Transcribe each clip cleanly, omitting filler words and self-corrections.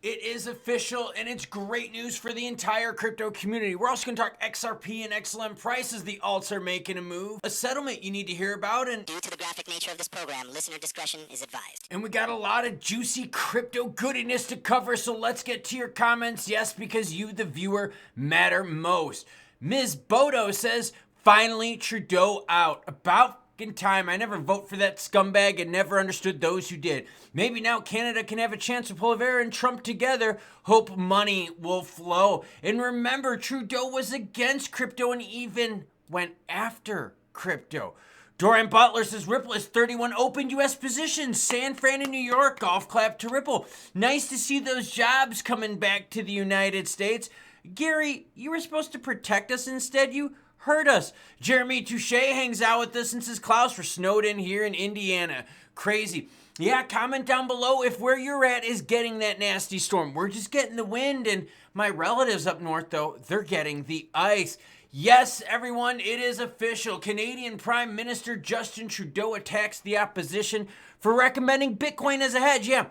It is official, and it's great news for the entire crypto community. We're also going to talk XRP and XLM prices. The alts are making a move. A settlement you need to hear about, and due to the graphic nature of this program, listener discretion is advised. And we got a lot of juicy crypto goodiness to cover, so let's get to your comments. Yes, because you, the viewer, matter most. Ms. Bodo says, finally Trudeau out. About in time. I never vote for that scumbag and never understood those who did. Maybe now Canada can have a chance to pull Rivera and Trump together. Hope money will flow. And remember, Trudeau was against crypto and even went after crypto. Dorian Butler says Ripple has 31 open U.S. positions. San Fran and New York, golf clap to Ripple. Nice to see those jobs coming back to the United States. Gary, you were supposed to protect us. Instead, you hurt us. Jeremy Touche hangs out with us and says Klaus, we're snowed in here in Indiana. Crazy. Yeah, comment down below if where you're at is getting that nasty storm. We're just getting the wind, and my relatives up north, though, they're getting the ice. Yes, everyone, it is official. Canadian Prime Minister Justin Trudeau attacks the opposition for recommending Bitcoin as a hedge. Yeah.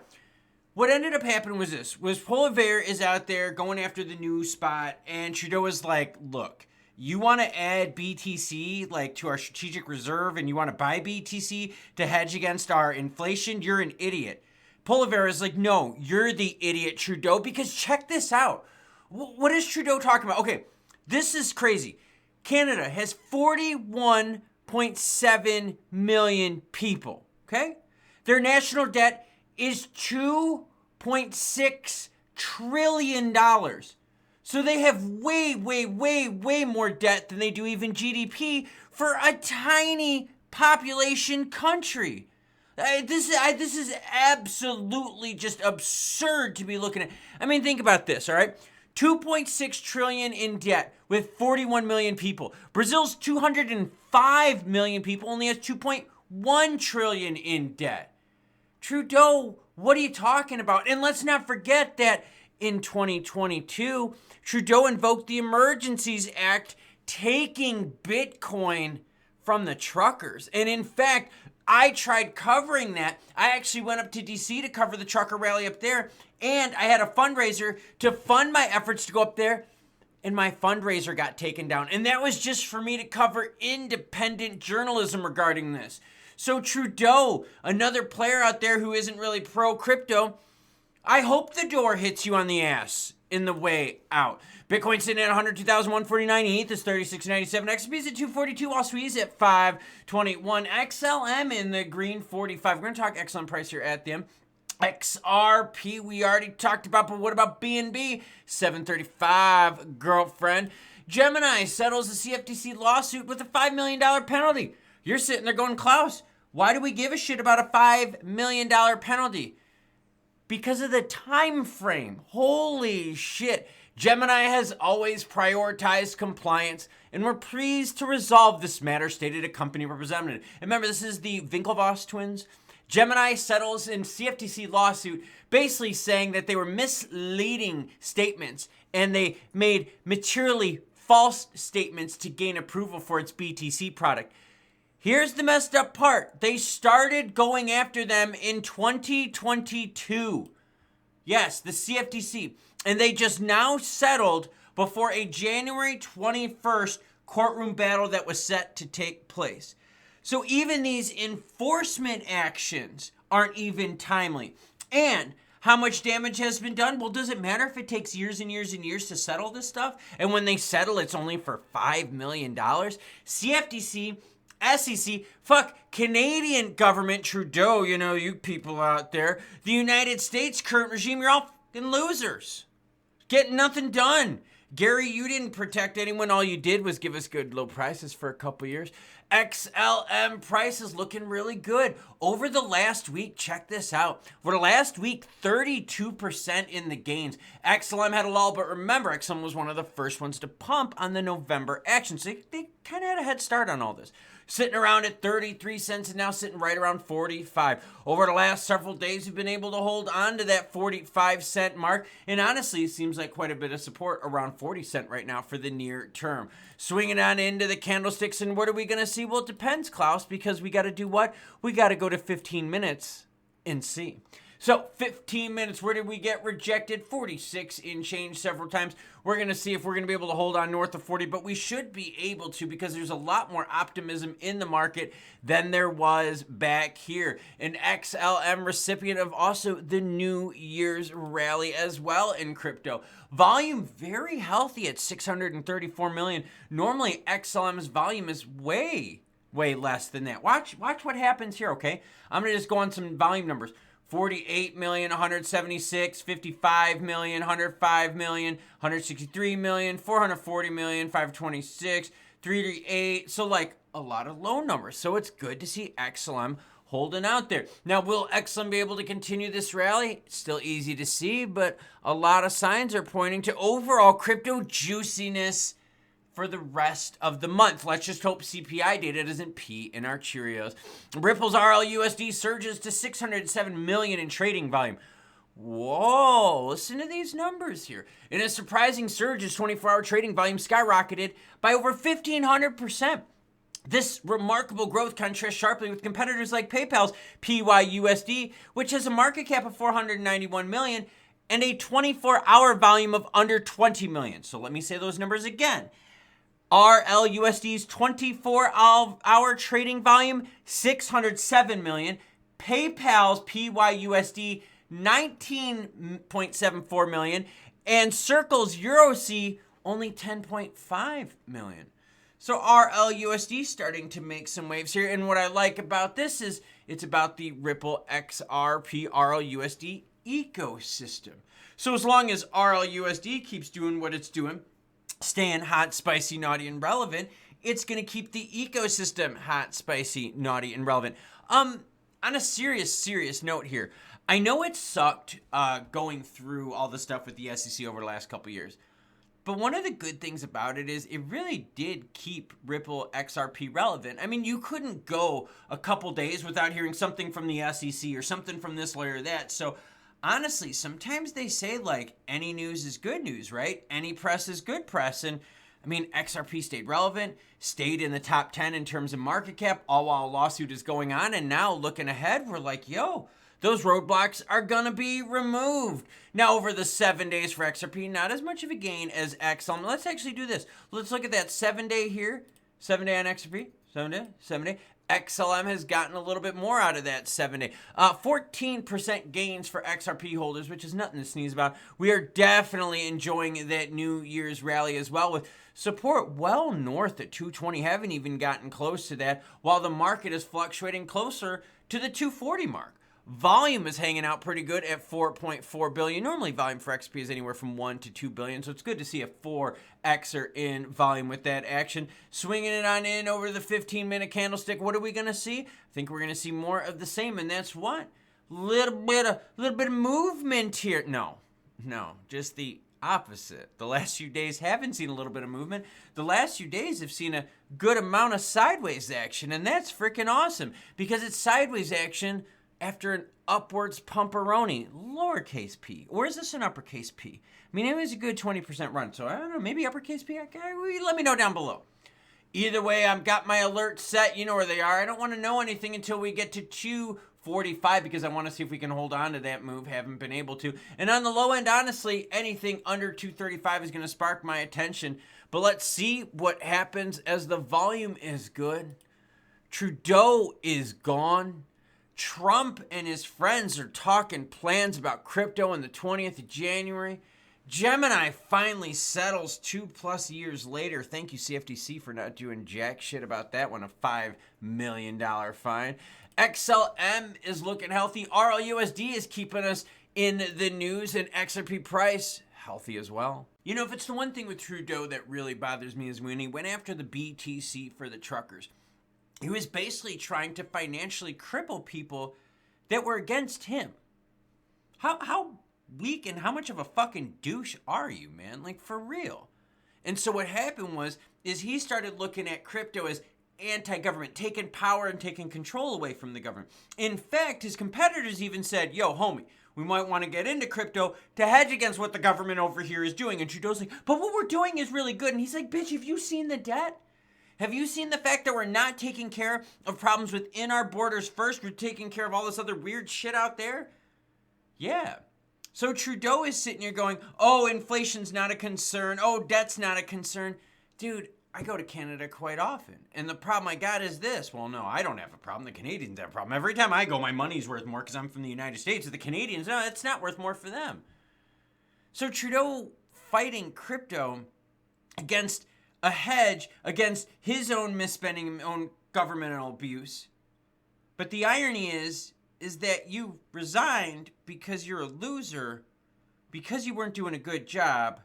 What ended up happening was this, was Rivera is out there going after the new spot, and Trudeau was like, look, you want to add BTC like to our strategic reserve and you want to buy BTC to hedge against our inflation? You're an idiot. Rivera is like, no, you're the idiot, Trudeau, because check this out. What is Trudeau talking about? Okay, this is crazy. Canada has 41.7 million people, okay? Their national debt is $2.6 trillion. So they have way more debt than they do even GDP for a tiny population country. This is absolutely just absurd to be looking at. I mean, think about this, all right? 2.6 trillion in debt with 41 million people. Brazil's 205 million people only has 2.1 trillion in debt. Trudeau, what are you talking about? And let's not forget that in 2022, Trudeau invoked the Emergencies Act, taking Bitcoin from the truckers. And in fact, I tried covering that. I actually went up to DC to cover the trucker rally up there, and I had a fundraiser to fund my efforts to go up there, and my fundraiser got taken down. And that was just for me to cover independent journalism regarding this. So Trudeau, another player out there who isn't really pro-crypto, I hope the door hits you on the ass in the way out. Bitcoin sitting at 102,149. ETH is 36.97. XRP is at 242. While Swee's at 521. XLM in the green 45. We're going to talk XLM price here at the end. XRP we already talked about, but what about BNB? 735, girlfriend. Gemini settles the CFTC lawsuit with a $5 million penalty. You're sitting there going, Klaus, why do we give a shit about a $5 million penalty? Because of the time frame. Holy shit. Gemini has always prioritized compliance, and we're pleased to resolve this matter, stated a company representative. And remember, this is the Winklevoss twins. Gemini settles in CFTC lawsuit, basically saying that they were misleading statements and they made materially false statements to gain approval for its BTC product. Here's the messed up part. They started going after them in 2022. Yes, the CFTC. And they just now settled before a January 21st courtroom battle that was set to take place. So even these enforcement actions aren't even timely. And how much damage has been done? Well, does it matter if it takes years and years and years to settle this stuff? And when they settle, it's only for $5 million? CFTC, SEC, fuck, Canadian government, Trudeau, you know, you people out there, the United States current regime, you're all fucking losers. Getting nothing done. Gary, you didn't protect anyone. All you did was give us good low prices for a couple years. XLM prices looking really good. Over the last week, check this out. For the last week, 32% in the gains. XLM had a lull, but remember, XLM was one of the first ones to pump on the November action. So they kind of had a head start on all this. Sitting around at 33 cents and now sitting right around 45. Over the last several days, we've been able to hold on to that 45 cent mark. And honestly, it seems like quite a bit of support around 40 cent right now for the near term. Swinging on into the candlesticks, and what are we going to see? Well, it depends, Klaus, because we got to do what? We got to go to 15 minutes and see. So 15 minutes, where did we get rejected? 46 in change several times. We're going to see if we're going to be able to hold on north of 40, but we should be able to because there's a lot more optimism in the market than there was back here. An XLM recipient of also the New Year's rally as well in crypto. Volume very healthy at 634 million. Normally XLM's volume is way less than that. Watch what happens here, okay? I'm going to just go on some volume numbers. 48 million, 176, 55 million, 105 million, 163 million, 440 million, 526, 338. So like a lot of low numbers. So it's good to see XLM holding out there. Now, will XLM be able to continue this rally? It's still easy to see, but a lot of signs are pointing to overall crypto juiciness for the rest of the month. Let's just hope CPI data doesn't pee in our Cheerios. Ripple's RLUSD surges to 607 million in trading volume. Whoa, listen to these numbers here. In a surprising surge, its 24-hour trading volume skyrocketed by over 1,500%. This remarkable growth contrasts sharply with competitors like PayPal's PYUSD, which has a market cap of 491 million and a 24-hour volume of under 20 million. So let me say those numbers again. RLUSD's 24-hour trading volume, 607 million. PayPal's PYUSD, 19.74 million. And Circle's EuroC, only 10.5 million. So RLUSD starting to make some waves here. And what I like about this is it's about the Ripple XRP RLUSD ecosystem. So as long as RLUSD keeps doing what it's doing, staying hot, spicy, naughty, and relevant, it's going to keep the ecosystem hot, spicy, naughty, and relevant. On a serious note here, I know it sucked going through all the stuff with the SEC over the last couple years, but one of the good things about it is it really did keep Ripple XRP relevant. I mean, you couldn't go a couple days without hearing something from the SEC or something from this lawyer or that. So honestly, sometimes they say like any news is good news, right? Any press is good press. And I mean, XRP stayed relevant, stayed in the top 10 in terms of market cap, all while a lawsuit is going on. And now looking ahead, we're like, yo, those roadblocks are going to be removed. Now, over the 7 days for XRP, not as much of a gain as XLM. Let's actually do this. Let's look at that 7 day here. 7 day on XRP. 7 day. XLM has gotten a little bit more out of that 7 day. 14% gains for XRP holders, which is nothing to sneeze about. We are definitely enjoying that New Year's rally as well, with support well north at 220. Haven't even gotten close to that, while the market is fluctuating closer to the 240 mark. Volume is hanging out pretty good at 4.4 billion. Normally volume for XP is anywhere from 1 to 2 billion. So it's good to see a 4Xer in volume with that action. Swinging it on in over the 15-minute candlestick. What are we going to see? I think we're going to see more of the same. And that's what? Little bit of movement here. No, just the opposite. The last few days haven't seen a little bit of movement. The last few days have seen a good amount of sideways action. And that's freaking awesome because it's sideways action after an upwards pumperoni, lowercase p. Or is this an uppercase p? I mean, it was a good 20% run. So I don't know, maybe uppercase p? Let me know down below. Either way, I've got my alerts set. You know where they are. I don't want to know anything until we get to 245 because I want to see if we can hold on to that move. Haven't been able to. And on the low end, honestly, anything under 235 is going to spark my attention. But let's see what happens as the volume is good. Trudeau is gone. Trump and his friends are talking plans about crypto on the 20th of January. Gemini finally settles 2+ years later. Thank you, CFTC, for not doing jack shit about that one. A $5 million fine. XLM is looking healthy. RLUSD is keeping us in the news, and XRP price healthy as well. You know, if it's the one thing with Trudeau that really bothers me is when he went after the BTC for the truckers. He was basically trying to financially cripple people that were against him. How weak and how much of a fucking douche are you, man? Like, for real. And so what happened is he started looking at crypto as anti-government, taking power and taking control away from the government. In fact, his competitors even said, yo, homie, we might want to get into crypto to hedge against what the government over here is doing. And Trudeau's like, but what we're doing is really good. And he's like, bitch, have you seen the debt? Have you seen the fact that we're not taking care of problems within our borders first? We're taking care of all this other weird shit out there? Yeah. So Trudeau is sitting here going, oh, inflation's not a concern. Oh, debt's not a concern. Dude, I go to Canada quite often. And the problem I got is this. Well, no, I don't have a problem. The Canadians have a problem. Every time I go, my money's worth more because I'm from the United States. The Canadians, no, it's not worth more for them. So Trudeau fighting crypto against a hedge, against his own misspending, own governmental abuse. But the irony is that you resigned because you're a loser, because you weren't doing a good job,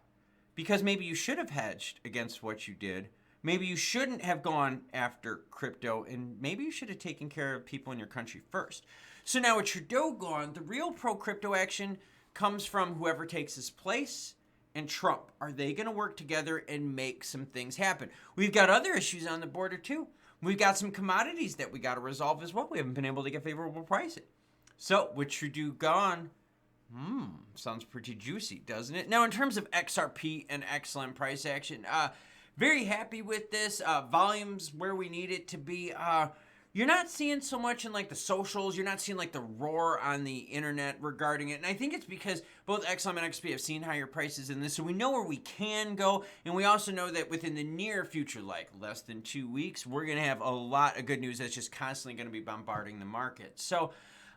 because maybe you should have hedged against what you did. Maybe you shouldn't have gone after crypto, and maybe you should have taken care of people in your country first. So now with Trudeau gone, the real pro-crypto action comes from whoever takes his place and Trump. Are they going to work together and make some things happen? We've got other issues on the border too. We've got some commodities that we got to resolve as well. We haven't been able to get favorable pricing. So with Trudeau gone, sounds pretty juicy, doesn't it? Now, in terms of XRP and XLM price action, very happy with this. Volumes where we need it to be. You're not seeing so much in like the socials. You're not seeing like the roar on the internet regarding it. And I think it's because both XLM and XRP have seen higher prices in this. So we know where we can go. And we also know that within the near future, like less than 2 weeks, we're going to have a lot of good news that's just constantly going to be bombarding the market. So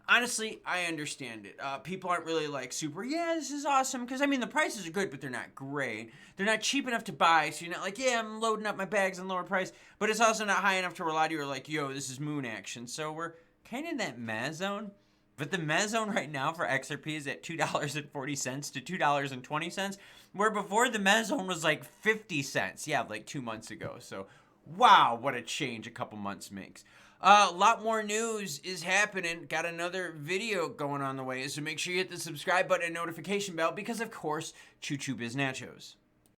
honestly, I understand it. People aren't really like super, yeah, this is awesome. Because, I mean, the prices are good, but they're not great. They're not cheap enough to buy. So you're not like, yeah, I'm loading up my bags on lower price. But it's also not high enough to where a lot of you are like, yo, this is moon action. So we're kind of in that meh zone. But the meh zone right now for XRP is at $2.40 to $2.20. Where before the meh zone was like 50 cents. Yeah, like 2 months ago. So, wow, what a change a couple months makes. A lot more news is happening. Got another video going on the way, so make sure you hit the subscribe button and notification bell because, of course, Choo Choo Biz Nachos.